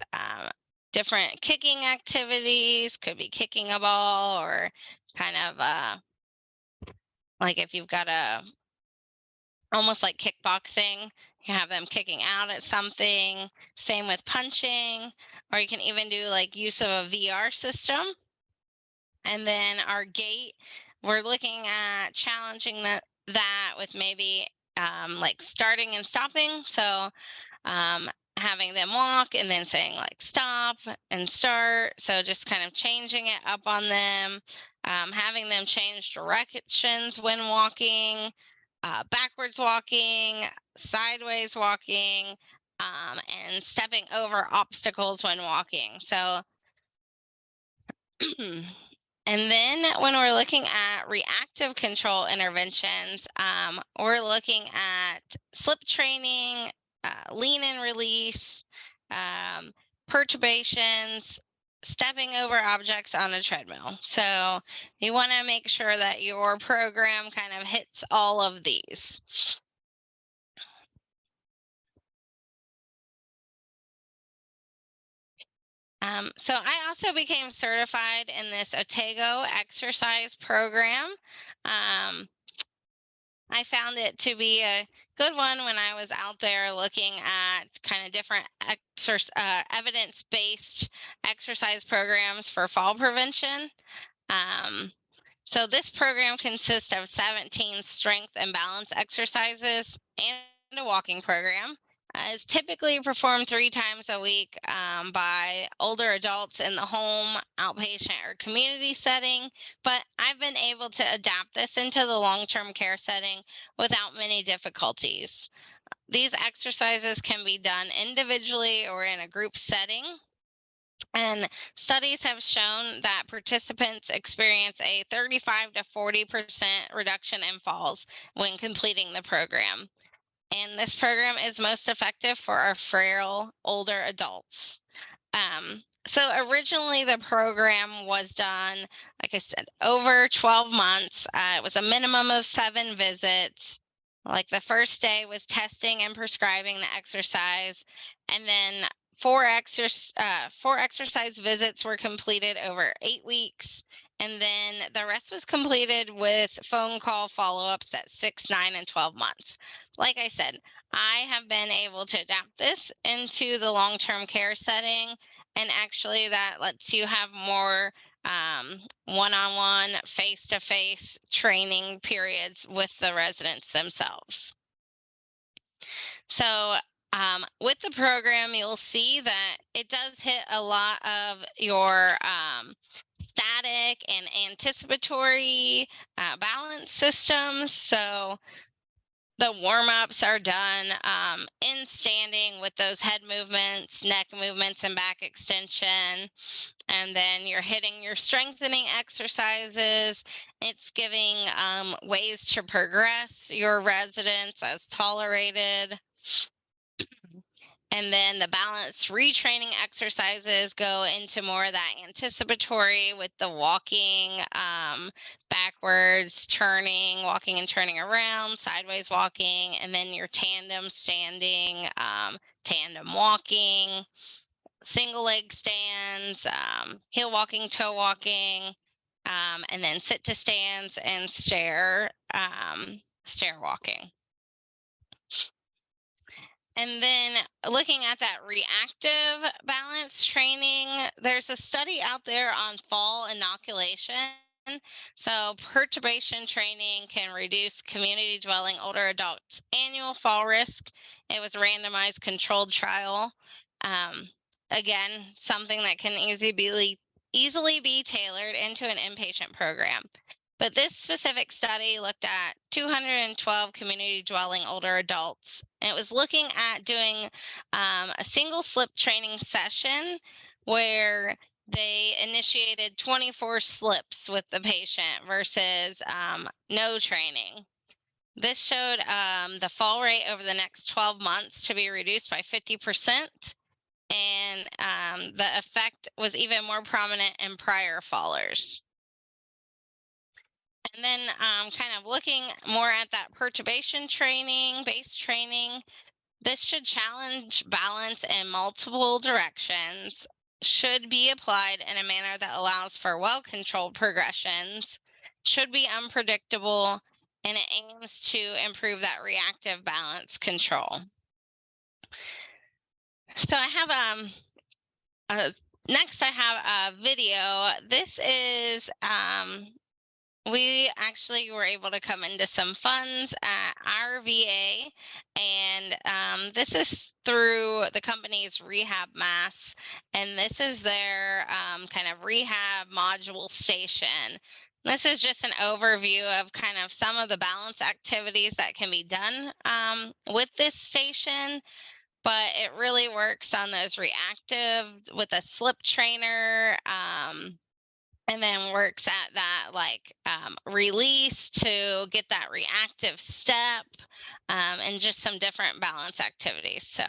different kicking activities, could be kicking a ball, or kind of like if you've got almost like kickboxing, you have them kicking out at something. Same with punching, or you can even do like use of a VR system. And then our gait, we're looking at challenging that with maybe like starting and stopping. So having them walk and then saying like stop and start. So just kind of changing it up on them, having them change directions when walking, backwards walking, sideways walking, and stepping over obstacles when walking. So and then when we're looking at reactive control interventions, we're looking at slip training, lean and release, perturbations, stepping over objects on a treadmill. So you want to make sure that your program kind of hits all of these. So I also became certified in this Otago exercise program. I found it to be a good one when I was out there looking at kind of different evidence-based exercise programs for fall prevention. So this program consists of 17 strength and balance exercises and a walking program. It's typically performed 3 times a week by older adults in the home, outpatient, or community setting, but I've been able to adapt this into the long-term care setting without many difficulties. These exercises can be done individually or in a group setting. And studies have shown that participants experience a 35 to 40% reduction in falls when completing the program. And this program is most effective for our frail older adults. So originally the program was done, like I said, over 12 months. It was a minimum of 7 visits. Like the first day was testing and prescribing the exercise, and then 4 exercise visits were completed over 8 weeks, and then the rest was completed with phone call follow-ups at 6, 9, and 12 months. Like I said, I have been able to adapt this into the long-term care setting, and actually that lets you have more one-on-one, face-to-face training periods with the residents themselves. So with the program, you'll see that it does hit a lot of your static and anticipatory balance systems. So the warm-ups are done in standing with those head movements, neck movements, and back extension. And then you're hitting your strengthening exercises. It's giving ways to progress your residents as tolerated. And then the balance retraining exercises go into more of that anticipatory with the walking backwards, turning, walking and turning around, sideways walking, and then your tandem standing, tandem walking, single leg stands, heel walking, toe walking, and then sit to stands and stair walking. And then looking at that reactive balance training, there's a study out there on fall inoculation. So perturbation training can reduce community dwelling older adults' annual fall risk. It was a randomized controlled trial. Again, something that can easily be tailored into an inpatient program. But this specific study looked at 212 community dwelling older adults. And it was looking at doing a single slip training session where they initiated 24 slips with the patient versus no training. This showed the fall rate over the next 12 months to be reduced by 50%. And the effect was even more prominent in prior fallers. And then kind of looking more at that perturbation training, base training, this should challenge balance in multiple directions, should be applied in a manner that allows for well-controlled progressions, should be unpredictable, and it aims to improve that reactive balance control. So I have next I have a video. This is we actually were able to come into some funds at our VA, and this is through the company's Rehab Mass, and this is their kind of rehab module station. This is just an overview of kind of some of the balance activities that can be done with this station, but it really works on those reactive with a slip trainer, and then works at that like release to get that reactive step, and just some different balance activities. So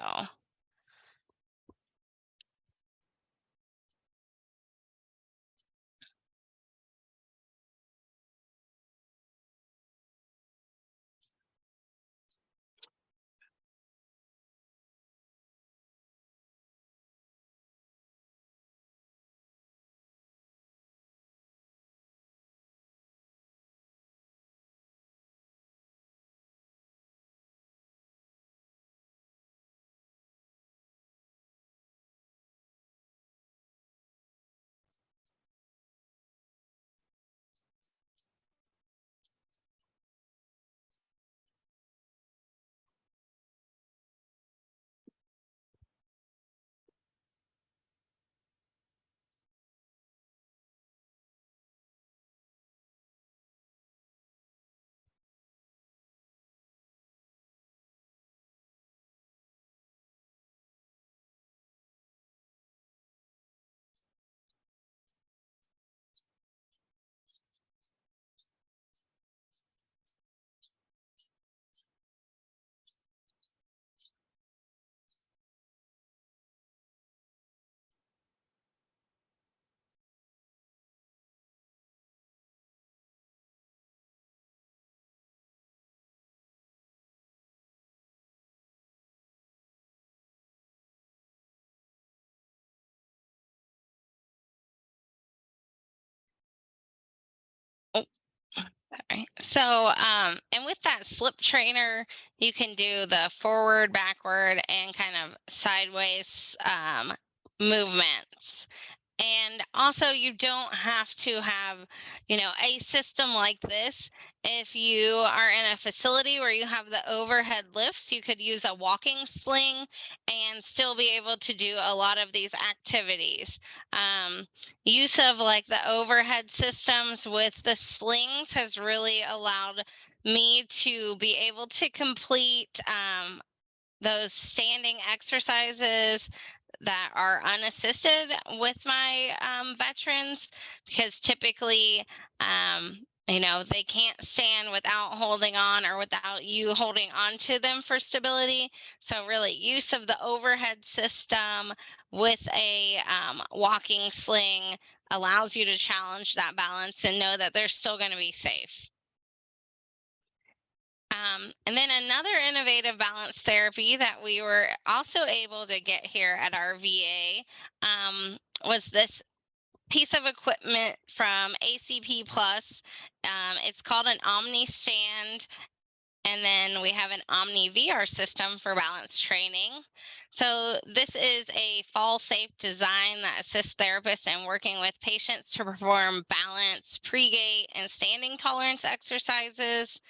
Right. So, and with that slip trainer, you can do the forward, backward, and kind of sideways movements. And also, you don't have to have, a system like this. If you are in a facility where you have the overhead lifts, you could use a walking sling and still be able to do a lot of these activities. Use of like the overhead systems with the slings has really allowed me to be able to complete those standing exercises that are unassisted with my veterans, because typically, they can't stand without holding on or without you holding on to them for stability. So really, use of the overhead system with a walking sling allows you to challenge that balance and know that they're still going to be safe. And then another innovative balance therapy that we were also able to get here at our VA was this piece of equipment from ACP Plus. It's called an Omni Stand. And then we have an Omni VR system for balance training. So this is a fall-safe design that assists therapists in working with patients to perform balance, pre-gait, and standing tolerance exercises.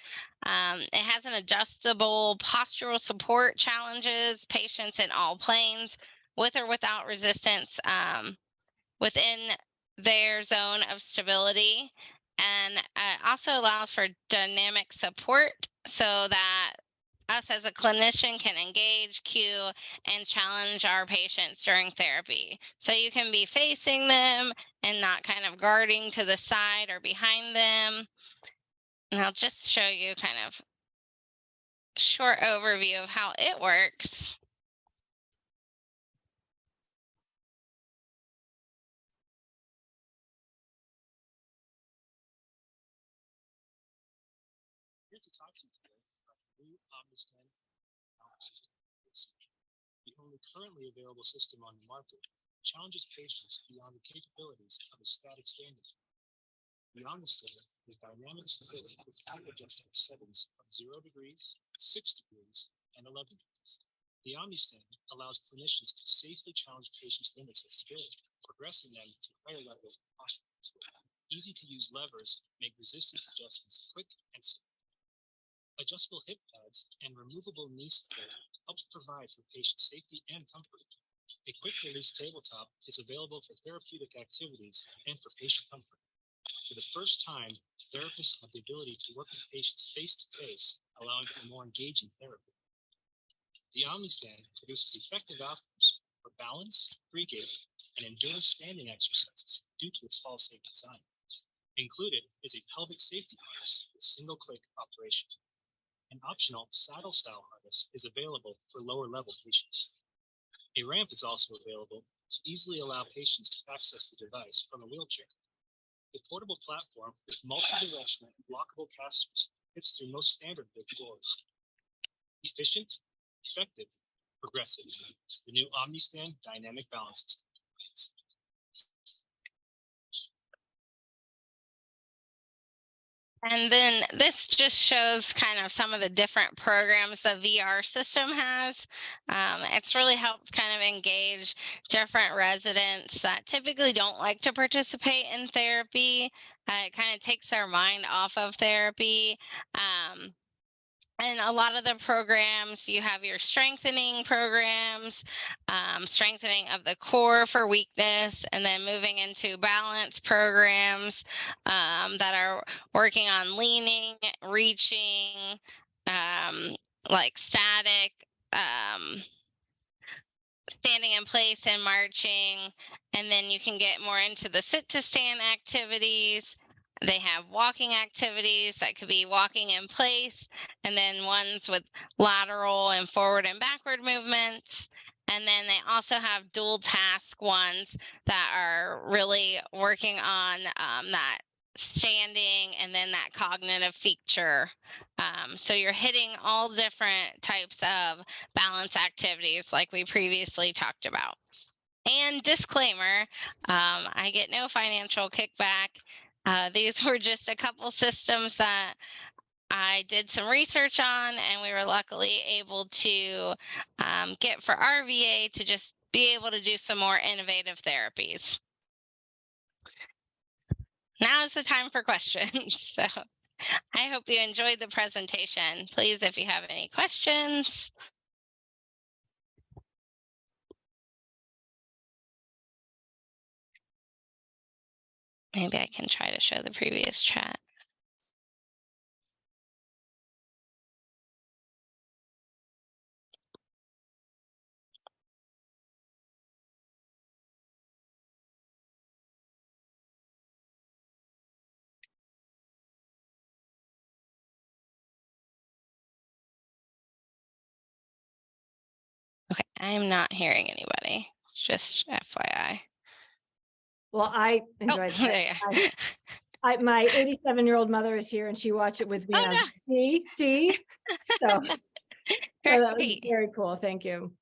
It has an adjustable postural support, challenges patients in all planes with or without resistance within their zone of stability, and also allows for dynamic support so that us as a clinician can engage, cue, and challenge our patients during therapy. So you can be facing them and not kind of guarding to the side or behind them. And I'll just show you kind of a short overview of how it works. Here to talk to you today about the new OmniStand balance system. The only currently available system on the market challenges patients beyond the capabilities of a static standing. The OmniStand is dynamic stability with height adjustable settings of 0 degrees, 6 degrees, and 11 degrees. The OmniStand allows clinicians to safely challenge patients' limits of stability, progressing them to higher levels of posture. Easy-to-use levers make resistance adjustments quick and simple. Adjustable hip pads and removable knee support helps provide for patient safety and comfort. A quick-release tabletop is available for therapeutic activities and for patient comfort. For the first time, therapists have the ability to work with patients face-to-face, allowing for more engaging therapy. The OmniStand produces effective outcomes for balance, pre-gait, and endurance standing exercises due to its fall-safe design. Included is a pelvic safety harness with single-click operation. An optional saddle-style harness is available for lower-level patients. A ramp is also available to easily allow patients to access the device from a wheelchair. The portable platform with multi-directional blockable casters fits through most standard lift doors. Efficient, effective, progressive. The new OmniStand dynamic balance system. And then this just shows kind of some of the different programs the VR system has. It's really helped kind of engage different residents that typically don't like to participate in therapy. It kind of takes their mind off of therapy. And a lot of the programs, you have your strengthening programs, strengthening of the core for weakness, and then moving into balance programs that are working on leaning, reaching, like static, standing in place and marching. And then you can get more into the sit to stand activities. They have walking activities that could be walking in place, and then ones with lateral and forward and backward movements. And then they also have dual task ones that are really working on that standing and then that cognitive feature. So you're hitting all different types of balance activities like we previously talked about. And disclaimer, I get no financial kickback. These were just a couple systems that I did some research on, and we were luckily able to get for our VA to just be able to do some more innovative therapies. Now is the time for questions. So I hope you enjoyed the presentation. Please, if you have any questions. Maybe I can try to show the previous chat. Okay, I am not hearing anybody, just FYI. Well, I enjoyed that. My 87-year-old mother is here and she watched it with me. Oh, and I was like, see. So that was very cool. Thank you.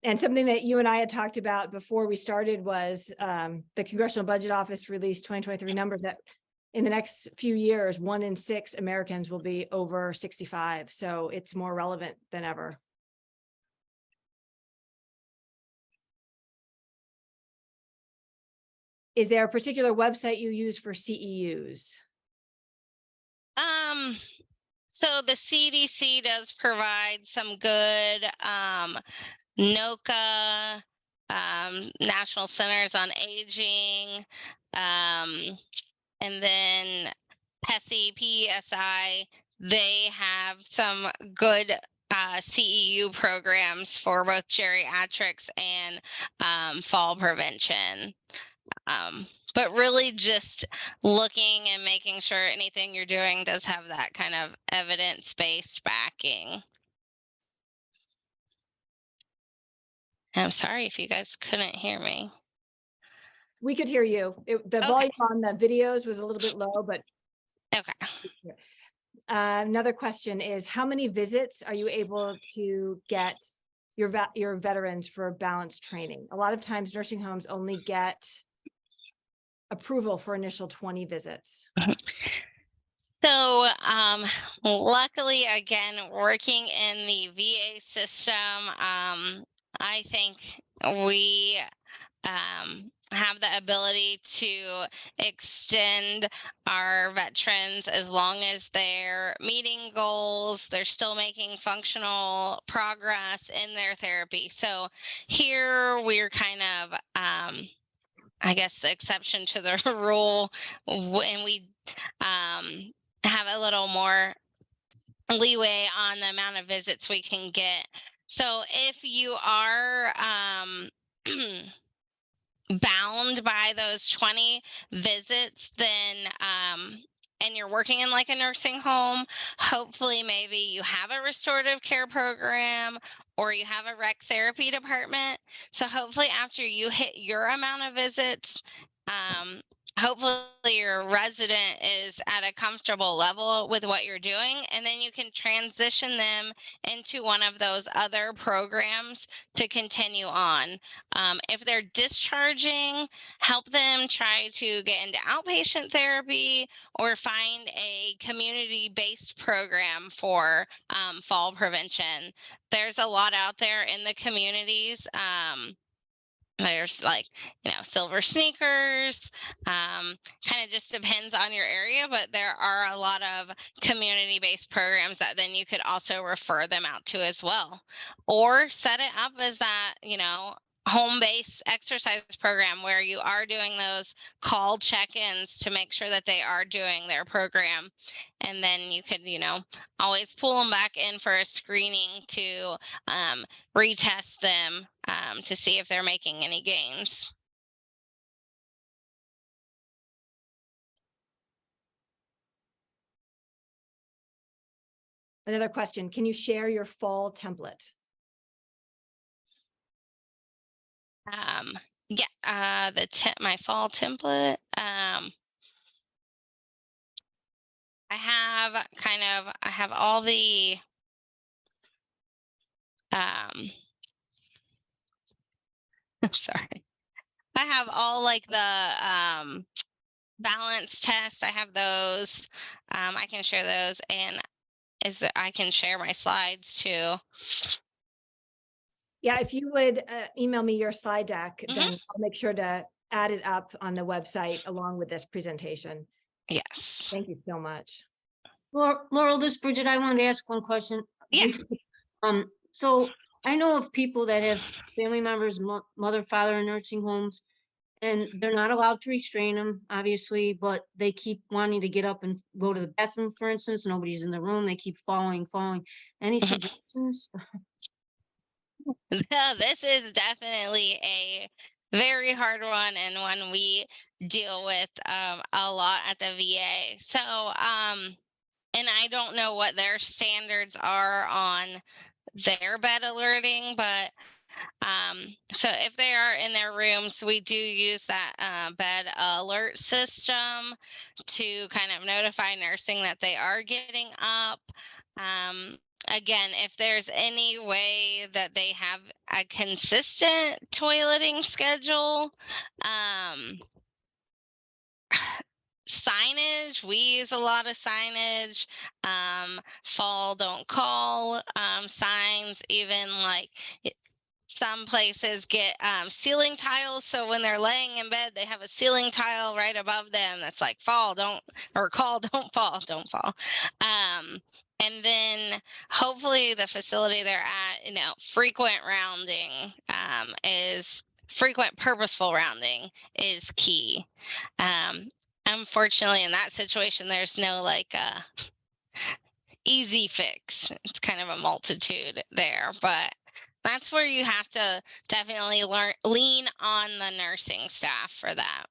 And something that you and I had talked about before we started was the Congressional Budget Office released 2023 numbers that in the next few years, 1 in 6 Americans will be over 65. So it's more relevant than ever. Is there a particular website you use for CEUs? So the CDC does provide some good NOCA, National Centers on Aging, and then PSI, they have some good CEU programs for both geriatrics and fall prevention. But really just looking and making sure anything you're doing does have that kind of evidence-based backing. I'm sorry if you guys couldn't hear me. We could hear you. The volume on the videos was a little bit low, but. Okay. Another question is, how many visits are you able to get your veterans for balance training? A lot of times nursing homes only get approval for initial 20 visits. So luckily, again, working in the VA system, I think we have the ability to extend our veterans as long as they're meeting goals, they're still making functional progress in their therapy. So here we're kind of, I guess, the exception to the rule, and we have a little more leeway on the amount of visits we can get. So if you are bound by those 20 visits, then and you're working in like a nursing home, hopefully maybe you have a restorative care program or you have a rec therapy department. So hopefully after you hit your amount of visits, hopefully your resident is at a comfortable level with what you're doing, and then you can transition them into one of those other programs to continue on. If they're discharging, help them try to get into outpatient therapy or find a community-based program for fall prevention. There's a lot out there in the communities. There's like, Silver Sneakers, kind of just depends on your area, but there are a lot of community-based programs that then you could also refer them out to as well. Or set it up as that, home-based exercise program where you are doing those call check-ins to make sure that they are doing their program. And then you could, always pull them back in for a screening to retest them to see if they're making any gains. Another question, can you share your fall template? Yeah, my fall template. I have all the sorry. I have all like the balance test. I have those. I can share those, and I can share my slides too. Yeah, if you would email me your slide deck, Mhm. then I'll make sure to add it up on the website along with this presentation. Yes. Thank you so much. Laurel, this is Bridget. I wanted to ask one question. Yeah. So I know of people that have family members, mother, father in nursing homes, and they're not allowed to restrain them, obviously, but they keep wanting to get up and go to the bathroom, for instance. Nobody's in the room. They keep falling. Any Mhm. suggestions? No, this is definitely a very hard one, and one we deal with a lot at the VA. So, and I don't know what their standards are on their bed alerting, but so if they are in their rooms, we do use that bed alert system to kind of notify nursing that they are getting up. Again, if there's any way that they have a consistent toileting schedule, signage, we use a lot of signage, fall don't call signs, even like some places get ceiling tiles, so when they're laying in bed they have a ceiling tile right above them that's like fall don't, or call don't fall, don't fall. And then hopefully the facility they're at, frequent rounding is frequent purposeful rounding is key. Unfortunately, in that situation, there's no like easy fix. It's kind of a multitude there, but that's where you have to definitely lean on the nursing staff for that.